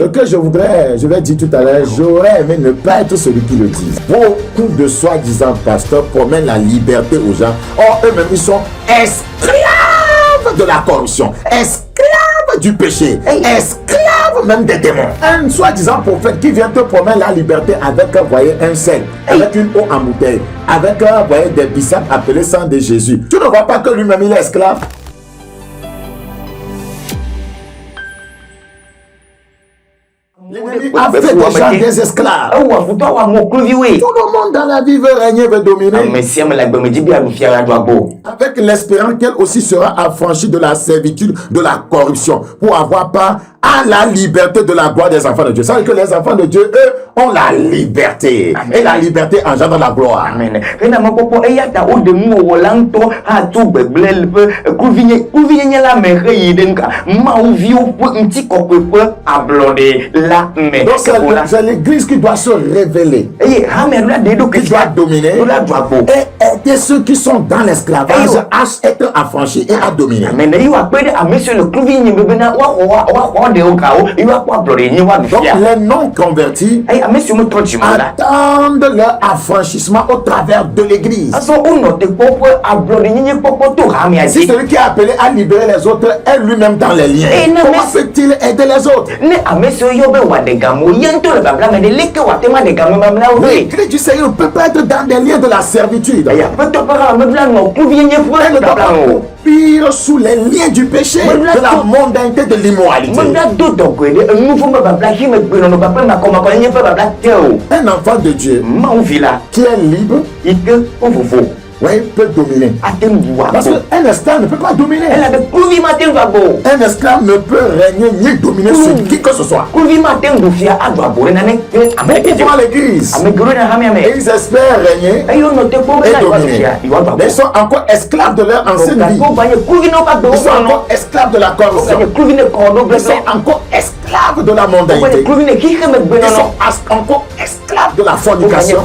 Ce que je vais dire tout à l'heure, j'aurais aimé ne pas être celui qui le dit. Beaucoup de soi-disant pasteurs promènent la liberté aux gens. Or, eux-mêmes, ils sont esclaves de la corruption, esclaves du péché, esclaves même des démons. Un soi-disant prophète qui vient te promettre la liberté avec, voyez, un sel, avec une eau en bouteille, avec, voyez, des biceps appelés sang de Jésus. Tu ne vois pas que lui-même, il est esclave? L'ennemi a fait des gens des esclaves. Tout le monde dans la vie veut régner, veut dominer. Avec l'espérance qu'elle aussi sera affranchie de la servitude, de la corruption, pour avoir part à la liberté de la gloire des enfants de Dieu. Ça veut dire que les enfants de Dieu, eux, ont la liberté. Amen. Et la liberté engendre la gloire. Amen. Donc c'est l'église qui doit se révéler, qui doit dominer et aider ceux qui sont dans l'esclavage à être affranchis et à dominer. Donc les non convertis attendent leur affranchissement au travers de l'église. Si celui qui est appelé à libérer les autres est lui-même dans les liens, comment peut-il aider les autres? L'église du Seigneur ne peut pas être dans des liens de la servitude. Elle ne doit pas pire sous les liens du péché, de la mondanité, de l'immoralité. Un enfant de Dieu qui est libre, oui, peut dominer. Parce qu'un esclave ne peut pas dominer. Un esclave ne peut régner ni dominer sur qui que ce soit. Beaucoup vont à l'église et ils espèrent régner et dominer. Mais ils sont encore esclaves de leur ancienne vie. Ils sont encore esclaves de la corruption. Ils sont encore esclaves de la mondanité. Ils sont encore esclaves de la fornication,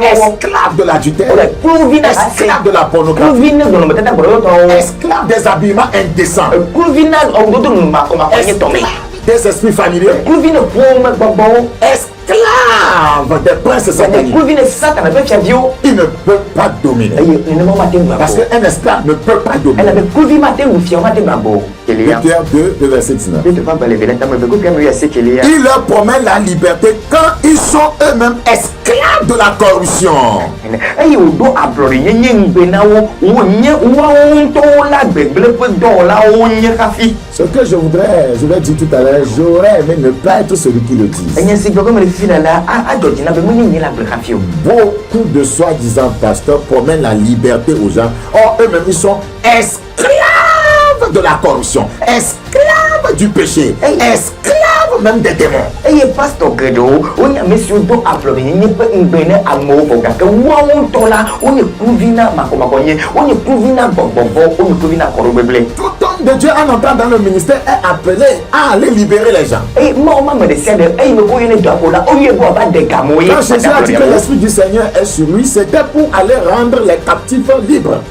esclaves de l'adultère, esclaves de la pornographie, esclaves des habillements indécents, esclaves des esprits familiers, esclaves des princes sataniques. Il ne peut pas dominer. Parce qu'un esclave ne peut pas dominer. Pierre 2, verset 19. Il leur promet la liberté quand ils sont eux-mêmes esclaves de la corruption. Ce que je vais dire tout à l'heure, j'aurais aimé ne pas être celui qui le dit. Beaucoup de soi-disant pasteurs promènent la liberté aux gens. Or, eux-mêmes, ils sont esclaves de la corruption, esclaves du péché, esclaves même des démons. Tout homme de Dieu en entrant dans le ministère est appelé à aller libérer les gens. Quand Jésus a dit que l'Esprit du Seigneur est sur lui, c'était pour aller rendre les captifs libres.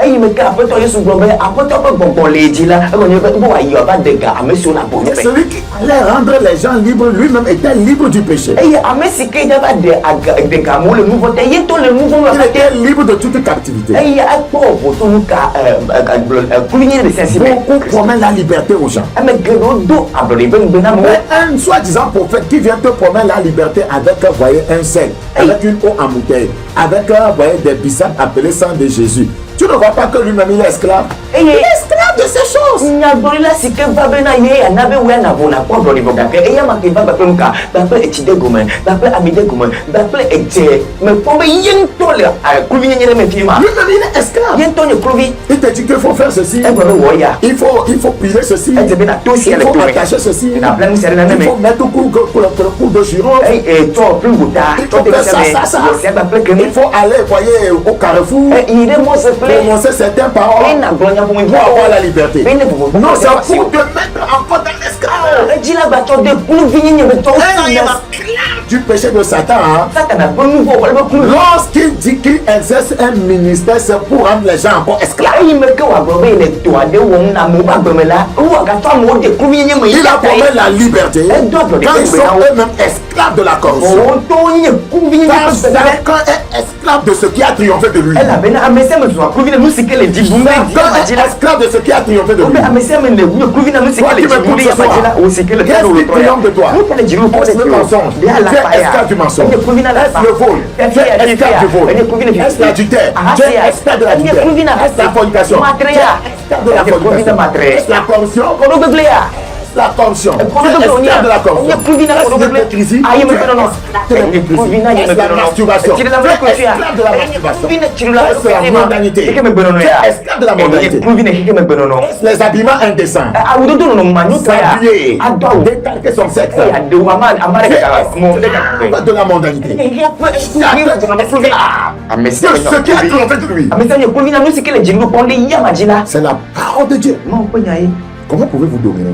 Celui qui allait rendre les gens libres, lui-même était libre du péché. Il était libre de toute captivité. Beaucoup promettent la liberté aux gens. Mais un soi-disant prophète qui vient te promettre la liberté avec, voyez, un sel, avec une eau en bouteille, avec, voyez, des biceps appelés sang de Jésus. Tu ne vois pas que lui-même il est esclave? Il est esclave de ces choses. Lui-même il est esclave. Il te dit qu'il faut faire ceci. Il faut piler ceci. Il faut attacher ceci. Il faut mettre au coup de giro. Il faut faire ça. Il faut aller, voyez, au carrefour. Prononcer certaines paroles pour avoir la liberté. Non, c'est pour te mettre encore dans l'esclave. Un esclave du péché de Satan. Satan bon nouveau wala ko Lorsqu'il dit qu'il exerce un ministère, c'est pour rendre les gens encore esclaves. il me ko wa bo be le to ade won na mo ba gbemela o ga fa mo de ku yin me Il a promis la liberté quand ils sont eux-mêmes esclaves de la corruption. o to yin ku yin Quand Satan est esclave de ce qui a triomphé de lui. elle a ben amese me so ku yin musike le di bumbe Satan est esclave de ce qui a triomphé de o be lui. amese me le ku yin musike le di bumbe ya bajela o sike le Qu'est-ce qui triomphe de toi? Est-ce Est-ce le mensonge? Tu es esclave du mensonge. Est-ce le vol? Tu es esclave du vol. Est-ce l'adultère? Tu es esclave de l'adultère. Est-ce la fornication? Tu es esclave de la fornication. Est-ce la corruption? La corruption. Esclave de la corruption. Est-ce l'hypocrisie? Est-ce la masturbation? Tu es esclave de la masturbation. Est-ce la mondanité? Tu es esclave de la mondanité. Est-ce les habillements indécents? S'habiller, décalquer son sexe. Tu es esclave de la mondanité. Ce qui a triomphé de lui. C'est la parole de Dieu. Comment pouvez-vous dominer?